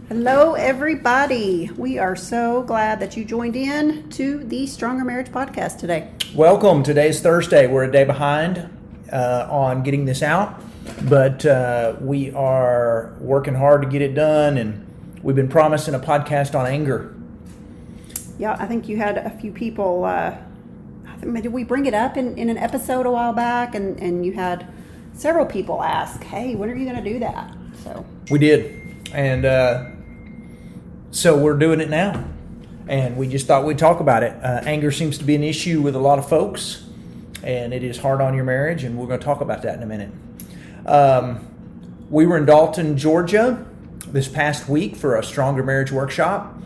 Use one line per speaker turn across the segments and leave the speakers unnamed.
Hello, everybody. We are so glad that you joined in to the Stronger Marriage podcast today.
Welcome. Today's Thursday. We're a day behind on getting this out, but we are working hard to get it done, and we've been promising a podcast on anger.
Yeah, I think you had a few people, did we bring it up in an episode a while back? And you had several people ask, hey, when are you going to do that? So
we did, and so we're doing it now, and we just thought we'd talk about it. Anger seems to be an issue with a lot of folks, and it is hard on your marriage, and we're going to talk about that in a minute. We were in Dalton, Georgia this past week for a Stronger Marriage workshop.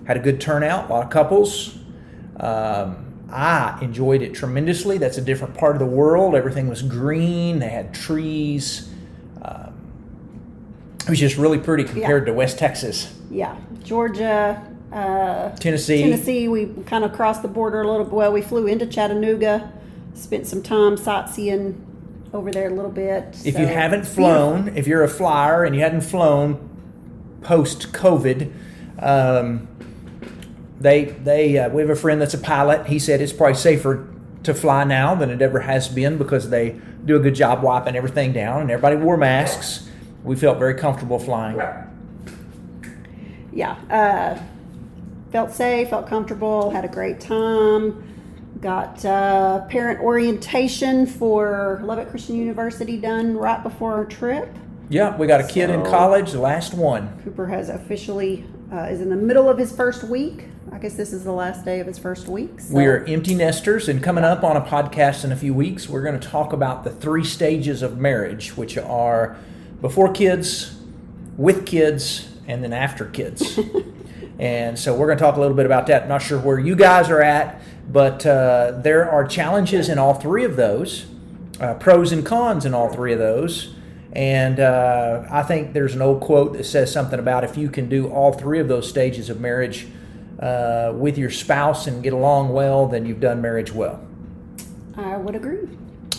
Had a good turnout, a lot of couples. I enjoyed it tremendously. That's a different part of the world. Everything was green. They had trees. It was just really pretty compared to West Texas.
Yeah, Georgia,
Tennessee.
We kind of crossed the border a little bit. Well, we flew into Chattanooga, spent some time sightseeing over there a little bit.
If you haven't flown, if you're a flyer and you hadn't flown post-COVID, we have a friend that's a pilot. He said it's probably safer to fly now than it ever has been because they do a good job wiping everything down, and everybody wore masks. We felt very comfortable flying.
Yeah, felt safe, felt comfortable, had a great time. Got parent orientation for Lubbock Christian University done right before our trip.
Yeah, we got a kid in college, the last one.
Cooper has officially, is in the middle of his first week. I guess this is the last day of his first week. So.
We are empty nesters, and coming up on a podcast in a few weeks, we're going to talk about the 3 stages of marriage, which are before kids, with kids, and then after kids. And so we're going to talk a little bit about that. I'm not sure where you guys are at, but there are challenges in all 3 of those, pros and cons in all 3 of those. And I think there's an old quote that says something about if you can do all 3 of those stages of marriage with your spouse and get along well, then you've done marriage well.
I would agree.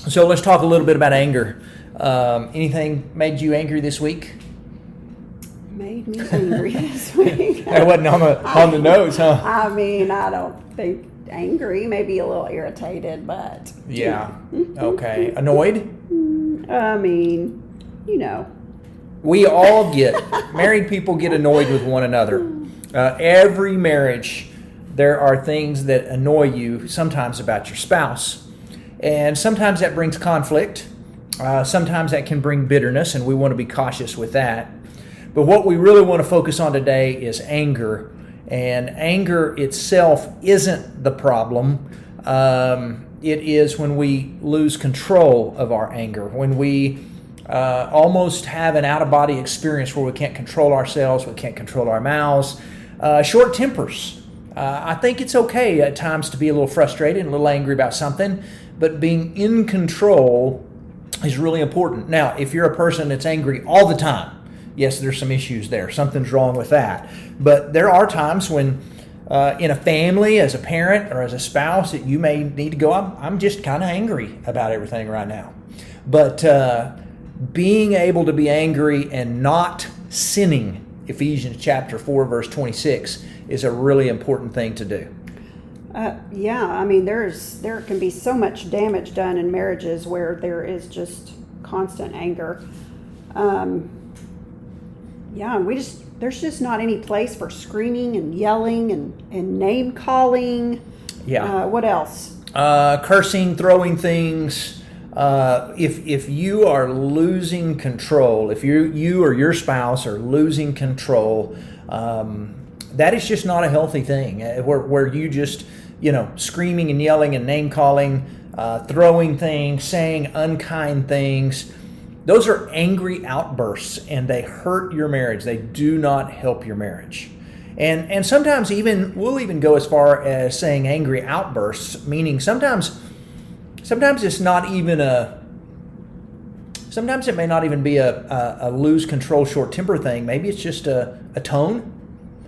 So let's talk a little bit about anger. Anything made you angry this week?
Made me angry this week.
That wasn't on the nose, huh?
I mean, I don't think angry, maybe a little irritated, but...
Yeah. Okay. Annoyed?
I mean, you know.
We all married people get annoyed with one another. Every marriage, there are things that annoy you sometimes about your spouse. And sometimes that brings conflict. Sometimes that can bring bitterness, and we want to be cautious with that. But what we really want to focus on today is anger. And anger itself isn't the problem. It is when we lose control of our anger, when we almost have an out-of-body experience where we can't control ourselves, we can't control our mouths. Short tempers. I think it's okay at times to be a little frustrated and a little angry about something, but being in control is really important. Now, if you're a person that's angry all the time, yes, there's some issues there. Something's wrong with that. But there are times when in a family, as a parent or as a spouse, that you may need to go, I'm just kind of angry about everything right now. But being able to be angry and not sinning, Ephesians chapter 4, verse 26, is a really important thing to do.
Yeah, I mean, there can be so much damage done in marriages where there is just constant anger. There's just not any place for screaming and yelling and name calling.
Yeah.
What else?
Cursing, throwing things. If you are losing control, if you or your spouse are losing control, that is just not a healthy thing. Where you just, screaming and yelling and name calling, throwing things, saying unkind things. Those are angry outbursts, and they hurt your marriage. They do not help your marriage. And sometimes we'll even go as far as saying angry outbursts, meaning sometimes it's not even sometimes it may not even be a lose control short temper thing. Maybe it's just a tone.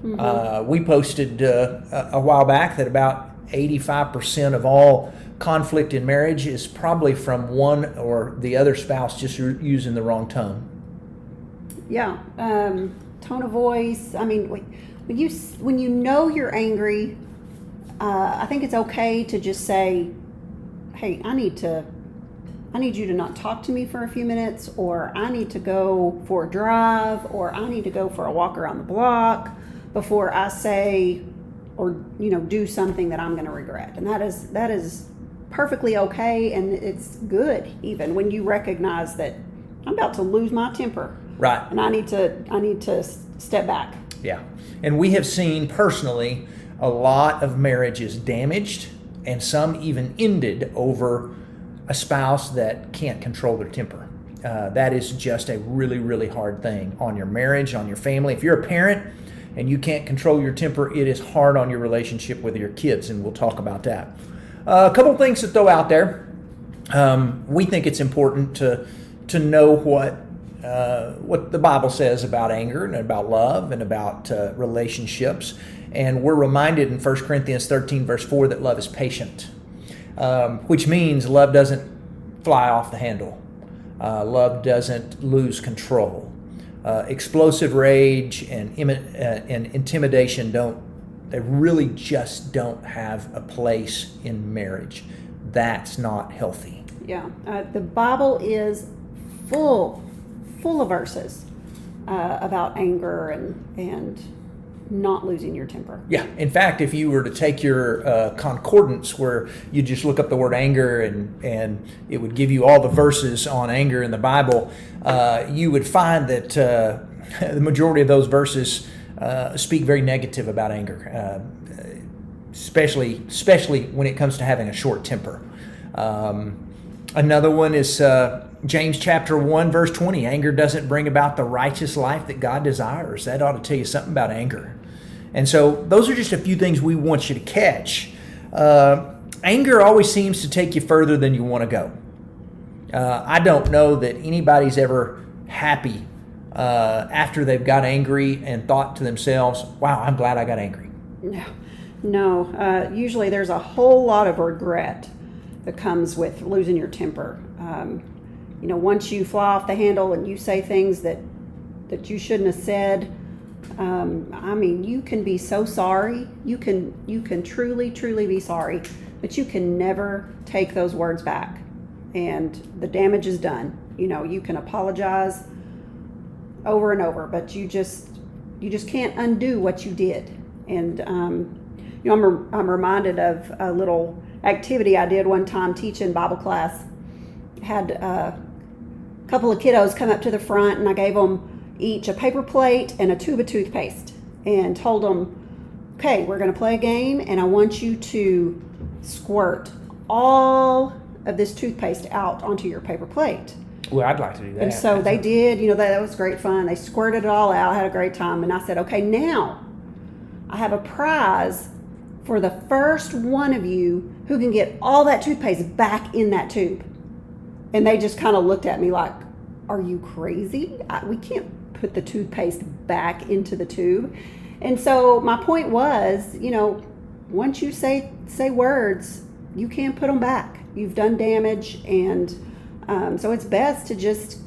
Mm-hmm. We posted a while back that about 85% of all conflict in marriage is probably from one or the other spouse just using the wrong tone.
Yeah. tone of voice. I mean, when you know you're angry, I think it's okay to just say, hey, I need you to not talk to me for a few minutes, or I need to go for a drive, or I need to go for a walk around the block before I say or do something that I'm going to regret. And that is perfectly okay, and it's good even when you recognize that I'm about to lose my temper.
Right.
And I need to step back.
Yeah. And we have seen personally a lot of marriages damaged, and some even ended over a spouse that can't control their temper. That is just a really, really hard thing on your marriage, on your family. If you're a parent and you can't control your temper, it is hard on your relationship with your kids, and we'll talk about that. A couple things to throw out there. We think it's important to know what the Bible says about anger and about love and about relationships. And we're reminded in 1 Corinthians 13, verse 4, that love is patient, which means love doesn't fly off the handle. Love doesn't lose control. Explosive rage and intimidation they really just don't have a place in marriage. That's not healthy.
Yeah. The Bible is full of verses about anger and not losing your temper.
Yeah. In fact, if you were to take your concordance where you just look up the word anger and it would give you all the verses on anger in the Bible, you would find that the majority of those verses speak very negative about anger, especially when it comes to having a short temper. Another one is James chapter 1, verse 20. Anger doesn't bring about the righteous life that God desires. That ought to tell you something about anger. And so those are just a few things we want you to catch. Anger always seems to take you further than you want to go. I don't know that anybody's ever happy after they've got angry and thought to themselves, wow, I'm glad I got angry.
No. Usually there's a whole lot of regret that comes with losing your temper. Once you fly off the handle and you say things that you shouldn't have said, you can be so sorry. You can truly, truly be sorry, but you can never take those words back. And the damage is done. You can apologize over and over, but you just can't undo what you did. And I'm reminded of a little activity I did one time teaching Bible class. Had a couple of kiddos come up to the front, and I gave them each a paper plate and a tube of toothpaste and told them, okay, we're going to play a game, and I want you to squirt all of this toothpaste out onto your paper plate.
Well, I'd like to do that.
And so they did. That was great fun. They squirted it all out, had a great time. And I said, okay, now I have a prize for the first one of you who can get all that toothpaste back in that tube. And they just kind of looked at me like, are you crazy? We can't put the toothpaste back into the tube. And so my point was, once you say words, you can't put them back. You've done damage, and so it's best to just,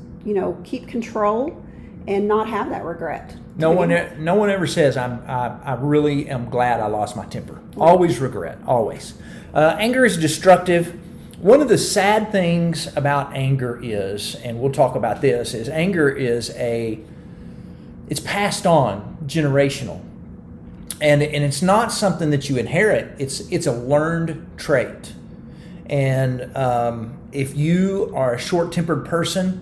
keep control and not have that regret.
No one ever says, I really am glad I lost my temper. Always regret, always. Anger is destructive. One of the sad things about anger is, and we'll talk about this, is anger is it's passed on generational. And it's not something that you inherit. It's a learned trait. And if you are a short-tempered person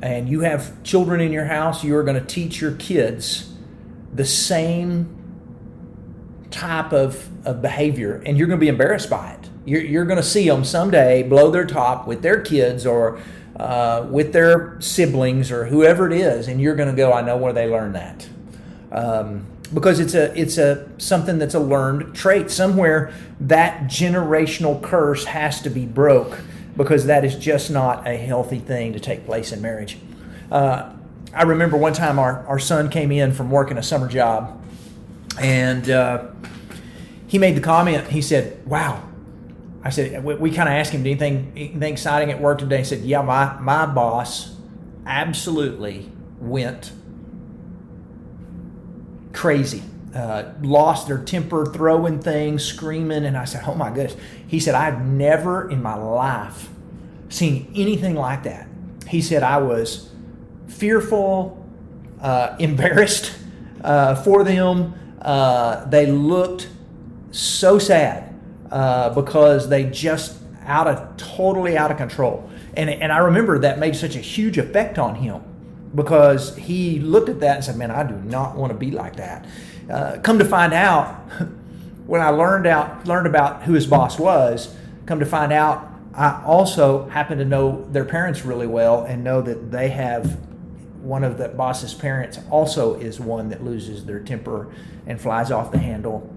and you have children in your house, you are going to teach your kids the same type of behavior, and you're going to be embarrassed by it. You're going to see them someday blow their top with their kids or with their siblings or whoever it is, and you're going to go, I know where they learned that. Because it's something that's a learned trait. Somewhere that generational curse has to be broke, because that is just not a healthy thing to take place in marriage. I remember one time our son came in from working a summer job, and he made the comment. He said, wow. I said, we kind of asked him, anything exciting at work today? He said, yeah, my boss absolutely went crazy, lost their temper, throwing things, screaming. And I said, oh my goodness. He said, I've never in my life seen anything like that. He said, I was fearful, embarrassed for them. They looked so sad because they just totally out of control. And I remember that made such a huge effect on him, because he looked at that and said, man, I do not want to be like that. Come to find out, when I learned about who his boss was, come to find out, I also happen to know their parents really well and know that they have one of the boss's parents also is one that loses their temper and flies off the handle.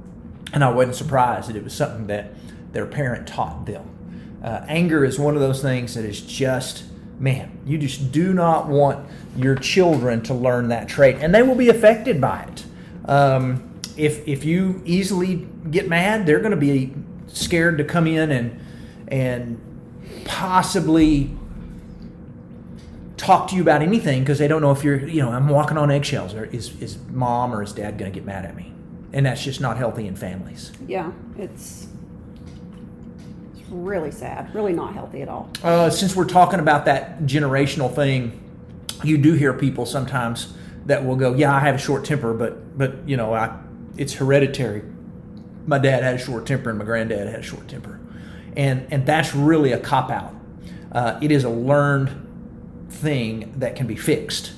And I wasn't surprised that it was something that their parent taught them. Anger is one of those things that is just, man, you just do not want your children to learn that trait, and they will be affected by it. If you easily get mad, they're going to be scared to come in and possibly talk to you about anything, because they don't know if I'm walking on eggshells, or is mom or is dad going to get mad at me? And that's just not healthy in families.
Yeah, it's really sad, really not healthy at all.
Since we're talking about that generational thing, you do hear people sometimes that will go, yeah, I have a short temper, but it's hereditary. My dad had a short temper and my granddad had a short temper. And that's really a cop-out. It is a learned thing that can be fixed.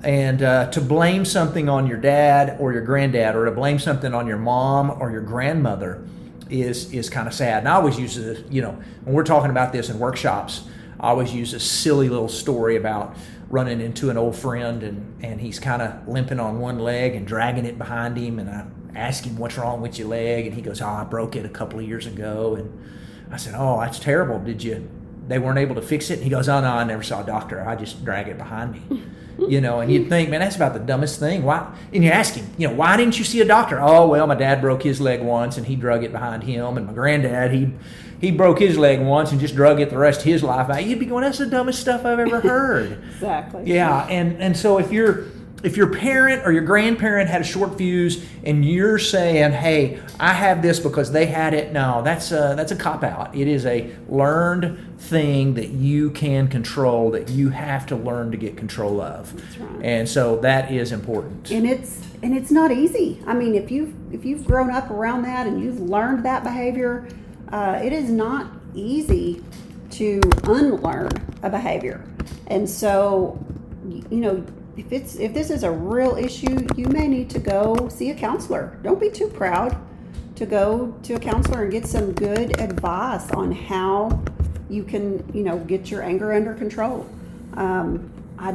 And to blame something on your dad or your granddad, or to blame something on your mom or your grandmother is kind of sad. And I always use this, when we're talking about this in workshops, I always use a silly little story about running into an old friend and he's kind of limping on one leg and dragging it behind him. And I ask him, what's wrong with your leg? And he goes, I broke it a couple of years ago. And I said, oh, that's terrible. They weren't able to fix it? And he goes, oh, no, I never saw a doctor. I just drag it behind me. And you'd think, man, that's about the dumbest thing. Why? And you ask him, why didn't you see a doctor? Oh, well, my dad broke his leg once and he drug it behind him. And my granddad, he broke his leg once and just drug it the rest of his life. You'd be going, that's the dumbest stuff I've ever heard.
Exactly.
Yeah, and so if your parent or your grandparent had a short fuse and you're saying, hey, I have this because they had it, no, that's a cop-out. It is a learned thing that you can control, that you have to learn to get control of.
That's right.
And so that is important.
And it's not easy. I mean, if you've grown up around that and you've learned that behavior, it is not easy to unlearn a behavior. And so, if this is a real issue, you may need to go see a counselor. Don't be too proud to go to a counselor and get some good advice on how you can, get your anger under control. I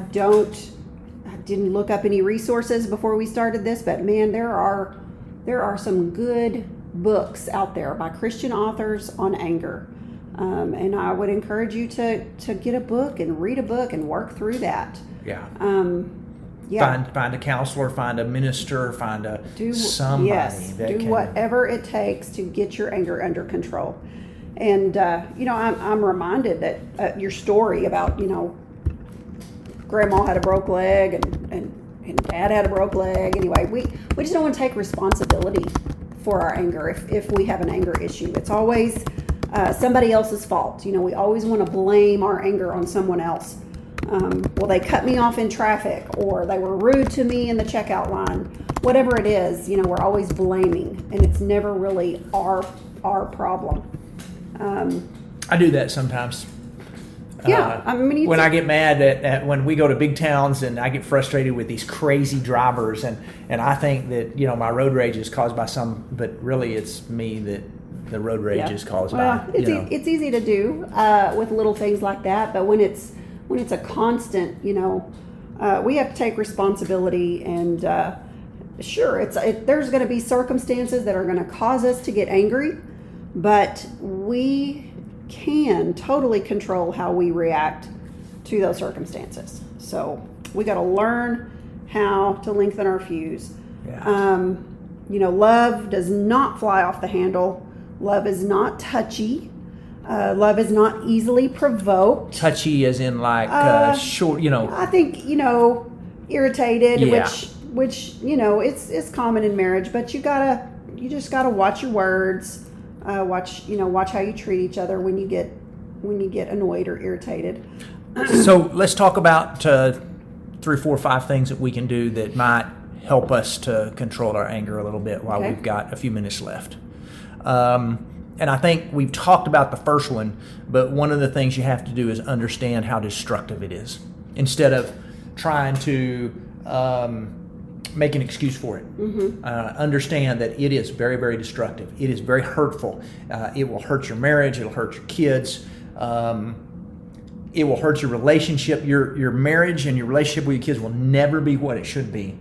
didn't look up any resources before we started this, but man, there are some good books out there by Christian authors on anger. And I would encourage you to get a book and read a book and work through that.
Yeah.
Yeah.
Find a counselor, find a minister, somebody.
Yes, do whatever it takes to get your anger under control. And I'm reminded that your story about Grandma had a broke leg and Dad had a broke leg. Anyway, we just don't want to take responsibility for our anger if we have an anger issue. It's always somebody else's fault. We always want to blame our anger on someone else. Well, they cut me off in traffic, or they were rude to me in the checkout line. Whatever it is, we're always blaming, and it's never really our problem.
I do that sometimes.
Yeah,
when I get mad at when we go to big towns and I get frustrated with these crazy drivers, and I think that my road rage is caused by but really it's me that the road rage is caused by.
It's easy to do with little things like that, but when it's a constant, we have to take responsibility. And sure, there's going to be circumstances that are going to cause us to get angry, but we can totally control how we react to those circumstances. So we got to learn how to lengthen our fuse.
Yeah.
Love does not fly off the handle. Love is not touchy. Love is not easily provoked.
Touchy as in short,
I think, irritated,
yeah.
which which it's common in marriage, but you just gotta watch your words, watch how you treat each other when you get annoyed or irritated.
So let's talk about 3, 4, 5 things that we can do that might help us to control our anger a little bit while we've got a few minutes left. And I think we've talked about the first one, but one of the things you have to do is understand how destructive it is instead of trying to make an excuse for it.
Mm-hmm.
Understand that it is very, very destructive. It is very hurtful. It will hurt your marriage. It'll hurt your kids. It will hurt your relationship. Your marriage and your relationship with your kids will never be what it should be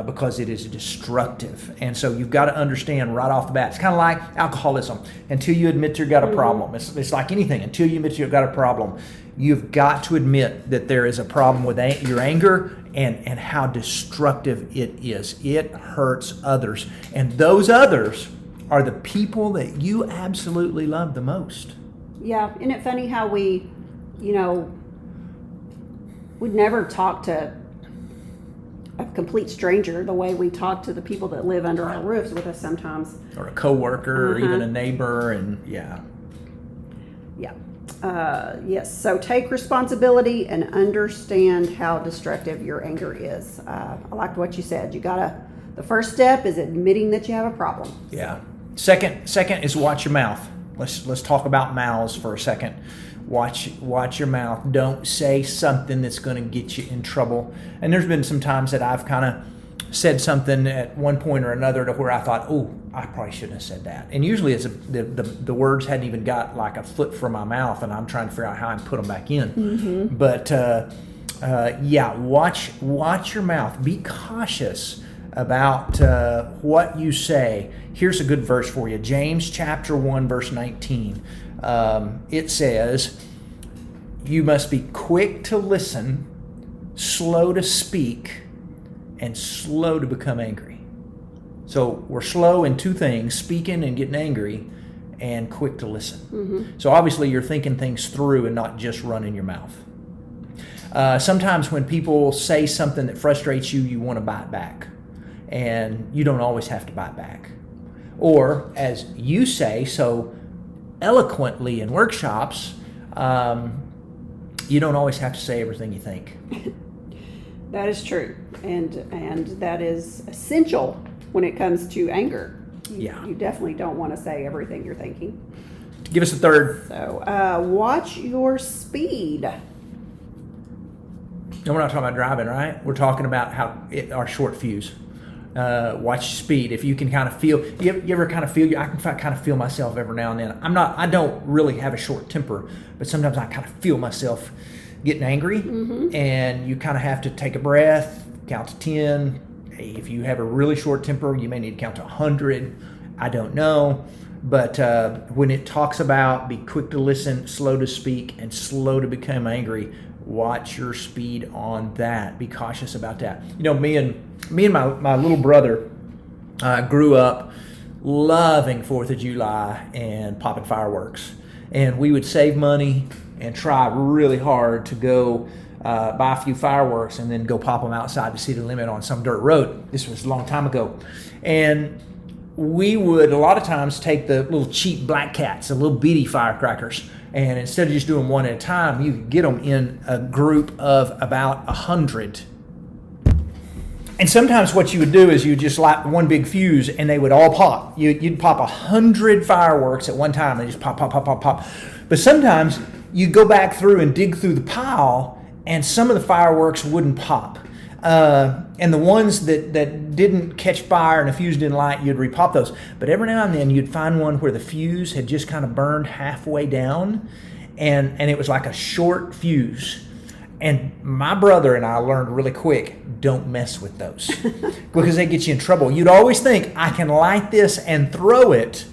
because it is destructive. And so you've got to understand right off the bat. It's kind of like alcoholism. Until you admit you've got a problem. It's like anything. Until you admit you've got a problem, you've got to admit that there is a problem with your anger and how destructive it is. It hurts others. And those others are the people that you absolutely love the most.
Yeah. Isn't it funny how we'd never talk to a complete stranger the way we talk to the people that live under our roofs with us sometimes.
Or a coworker or even a neighbor, and yeah.
Yes, so take responsibility and understand how destructive your anger is. I liked what you said. The first step is admitting that you have a problem.
Yeah. Second is watch your mouth. Let's talk about mouths for a second. Watch your mouth. Don't say something that's going to get you in trouble. And there's been some times that I've kind of said something at one point or another to where I thought, oh, I probably shouldn't have said that. And usually it's the words hadn't even got like a foot from my mouth, and I'm trying to figure out how I can put them back in.
Mm-hmm.
But watch your mouth. Be cautious about what you say. Here's a good verse for you. James chapter 1, verse 19. It says, you must be quick to listen, slow to speak, and slow to become angry. So we're slow in 2 things, speaking and getting angry, and quick to listen.
Mm-hmm.
So obviously you're thinking things through and not just running your mouth. Sometimes when people say something that frustrates you, you want to bite back. And you don't always have to bite back. Or as you say so eloquently in workshops, you don't always have to say everything you think.
That is true, and that is essential when it comes to anger. You definitely don't want to say everything you're thinking.
Give us a third.
So watch your speed.
No, we're not talking about driving, right? We're talking about our short fuse. Watch speed. If you can kind of feel, you ever kind of feel, I can kind of feel myself every now and then. I don't really have a short temper, but sometimes I kind of feel myself getting angry.
Mm-hmm.
And you kind of have to take a breath, count to 10. If you have a really short temper, you may need to count to 100. I don't know. But when it talks about be quick to listen, slow to speak, and slow to become angry, watch your speed on that. Be cautious about that. Me and my little brother grew up loving 4th of July and popping fireworks. And we would save money and try really hard to go buy a few fireworks and then go pop them outside the city limit on some dirt road. This was a long time ago. And we would a lot of times take the little cheap black cats, the little bitty firecrackers, and instead of just doing one at a time, you could get them in a group of about 100. And sometimes what you would do is you just light one big fuse and they would all pop. You'd pop 100 fireworks at one time. They just pop, pop, pop, pop, pop. But sometimes you go back through and dig through the pile and some of the fireworks wouldn't pop. And the ones that didn't catch fire and the fuse didn't light, you'd repop those. But every now and then you'd find one where the fuse had just kind of burned halfway down and it was like a short fuse. And my brother and I learned really quick, don't mess with those because they get you in trouble. You'd always think, I can light this and throw it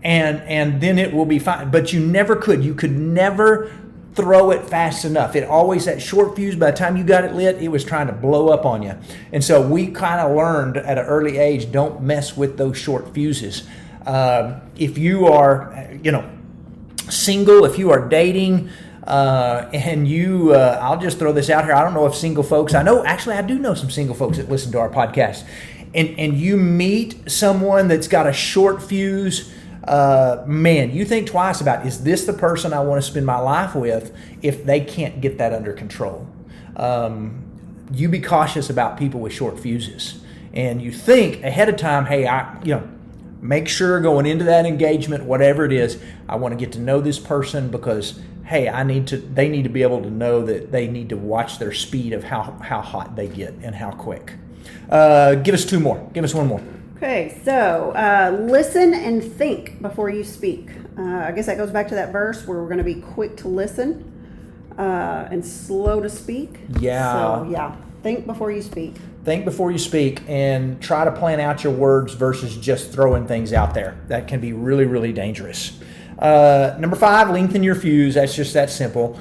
and then it will be fine. But you never could. You could never throw it fast enough. It always, that short fuse, by the time you got it lit, it was trying to blow up on you. And so we kind of learned at an early age, don't mess with those short fuses. If you are, single, if you are dating, and you, I'll just throw this out here. I don't know if single folks, I do know some single folks that listen to our podcast, and you meet someone that's got a short fuse. Man, you think twice about, is this the person I want to spend my life with if they can't get that under control? You be cautious about people with short fuses, and you think ahead of time, hey, make sure going into that engagement, whatever it is, I want to get to know this person because, hey, they need to be able to know that they need to watch their speed of how hot they get and how quick. Give us two more. Give us one more.
Okay, so listen and think before you speak. I guess that goes back to that verse where we're going to be quick to listen and slow to speak.
Yeah.
So, yeah, think before you speak.
Think before you speak and try to plan out your words versus just throwing things out there. That can be really, really dangerous. Number 5, lengthen your fuse. That's just that simple.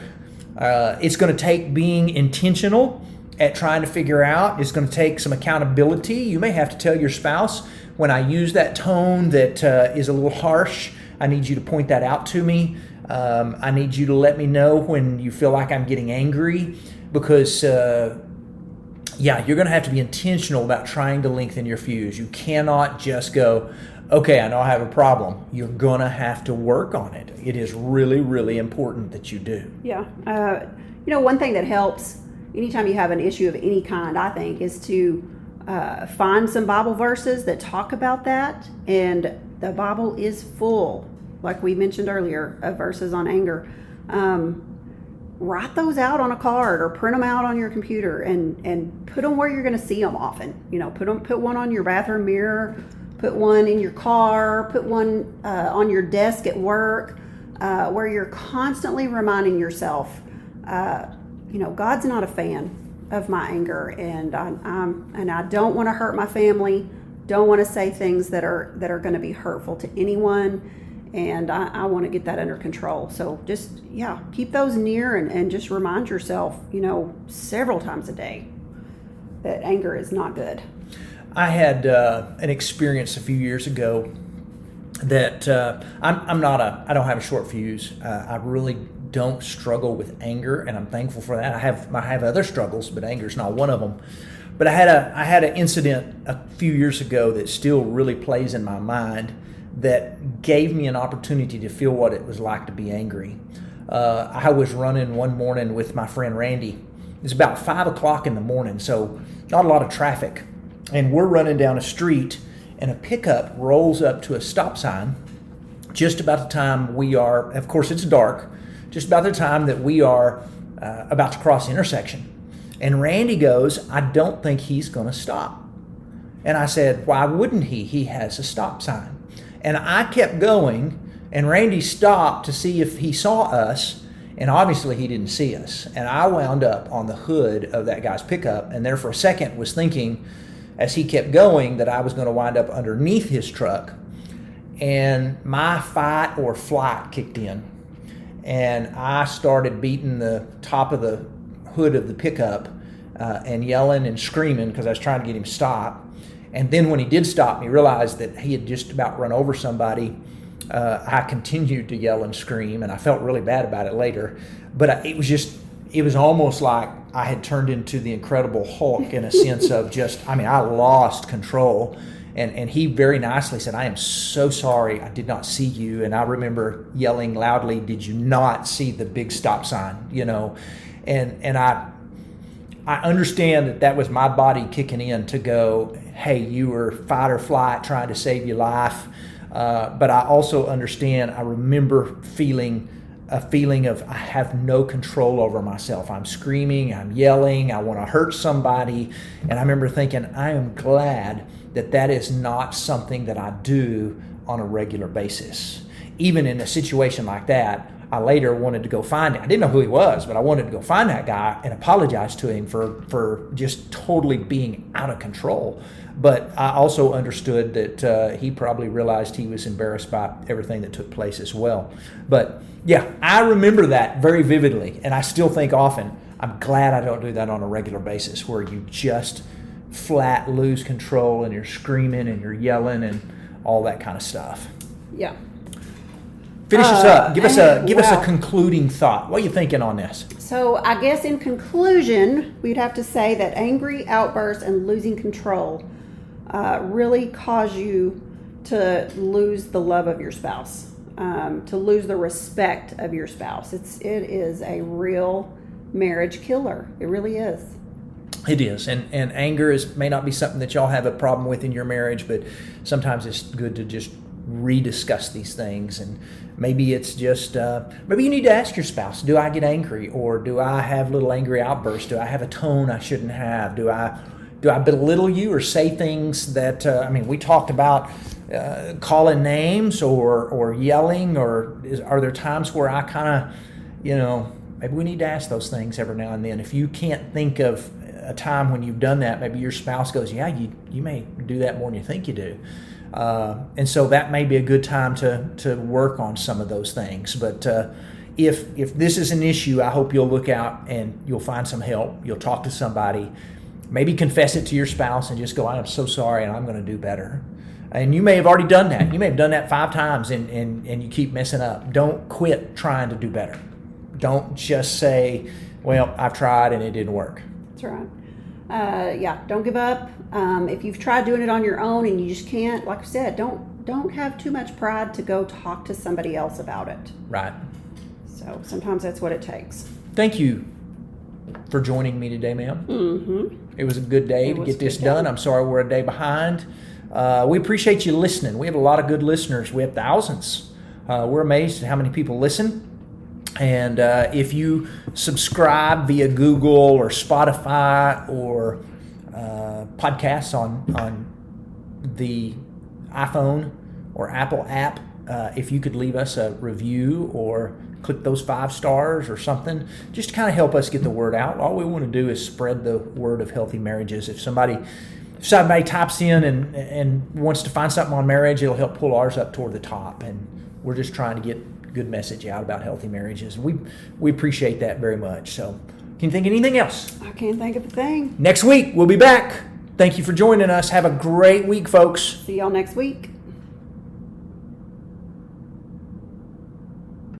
It's going to take being intentional at trying to figure out. It's going to take some accountability. You may have to tell your spouse, when I use that tone that is a little harsh, I need you to point that out to me. I need you to let me know when you feel like I'm getting angry, because you're going to have to be intentional about trying to lengthen your fuse. You cannot just go, okay, I know I have a problem. You're going to have to work on it. It is really, really important that you do.
Yeah. One thing that helps anytime you have an issue of any kind, I think, is to find some Bible verses that talk about that. And the Bible is full, like we mentioned earlier, of verses on anger. Write those out on a card or print them out on your computer and put them where you're going to see them often. Put one on your bathroom mirror, put one in your car, put one on your desk at work, where you're constantly reminding yourself, God's not a fan of my anger, and I don't want to hurt my family. Don't want to say things that are going to be hurtful to anyone. And I want to get that under control. So just, keep those near and just remind yourself, several times a day that anger is not good.
I had an experience a few years ago that I don't have a short fuse. I really don't struggle with anger, and I'm thankful for that. I have other struggles, but anger's not one of them. But I had an incident a few years ago that still really plays in my mind, that gave me an opportunity to feel what it was like to be angry. I was running one morning with my friend Randy. It was about 5 o'clock in the morning, so not a lot of traffic. And we're running down a street, and a pickup rolls up to a stop sign just about the time we are, of course it's dark, just about the time that we are about to cross the intersection. And Randy goes, I don't think he's going to stop. And I said, why wouldn't he? He has a stop sign. And I kept going, and Randy stopped to see if he saw us, and obviously he didn't see us. And I wound up on the hood of that guy's pickup, and there for a second was thinking, as he kept going, that I was going to wind up underneath his truck. And my fight or flight kicked in, and I started beating the top of the hood of the pickup and yelling and screaming because I was trying to get him stopped. And then when he did stop me, realized that he had just about run over somebody. I continued to yell and scream, and I felt really bad about it later. But it was almost like I had turned into the Incredible Hulk in a sense of I lost control. And he very nicely said, I am so sorry, I did not see you. And I remember yelling loudly, did you not see the big stop sign? And I understand that was my body kicking in to go, hey, you were fight or flight trying to save your life. But I also understand, I remember feeling a feeling of I have no control over myself. I'm screaming, I'm yelling, I want to hurt somebody. And I remember thinking, I am glad that is not something that I do on a regular basis. Even in a situation like that, I later wanted to go find him. I didn't know who he was, but I wanted to go find that guy and apologize to him for just totally being out of control. But I also understood that he probably realized he was embarrassed by everything that took place as well. But yeah, I remember that very vividly, and I still think often, I'm glad I don't do that on a regular basis, where you just flat lose control and you're screaming and you're yelling and all that kind of stuff.
Yeah.
Finish us up. Give us a
well,
concluding thought. What are you thinking on this?
So I guess in conclusion, we'd have to say that angry outbursts and losing control really cause you to lose the love of your spouse, to lose the respect of your spouse. It is a real marriage killer. It really is.
It is, and anger may not be something that y'all have a problem with in your marriage, but sometimes it's good to just rediscuss these things. And maybe it's just maybe you need to ask your spouse, do I get angry, or do I have little angry outbursts? Do I have a tone I shouldn't have? Do I belittle you or say things that we talked about calling names or yelling, or are there times where I kind of maybe we need to ask those things every now and then. If you can't think of a time when you've done that, maybe your spouse goes, yeah, you may do that more than you think you do. And so that may be a good time to work on some of those things. But if this is an issue, I hope you'll look out and you'll find some help. You'll talk to somebody, maybe confess it to your spouse and just go, I'm so sorry and I'm going to do better. And you may have already done that. You may have done that 5 times and you keep messing up. Don't quit trying to do better. Don't just say, well, I've tried and it didn't work.
That's right. Don't give up. If you've tried doing it on your own and you just can't, like I said, don't have too much pride to go talk to somebody else about it.
Right.
So sometimes that's what it takes.
Thank you for joining me today, ma'am.
Mm-hmm.
It was a good day to get this done. I'm sorry we're a day behind. We appreciate you listening. We have a lot of good listeners. We have thousands. We're amazed at how many people listen. And if you subscribe via Google or Spotify or podcasts on the iPhone or Apple app, if you could leave us a review or click those 5 stars or something, just to kind of help us get the word out. All we want to do is spread the word of healthy marriages. If somebody types in and wants to find something on marriage, it'll help pull ours up toward the top. And we're just trying to get good message out about healthy marriages. We appreciate that very much. So can you think of anything else?
I can't think of a thing.
Next week, we'll be back. Thank you for joining us. Have a great week, folks.
See y'all next week.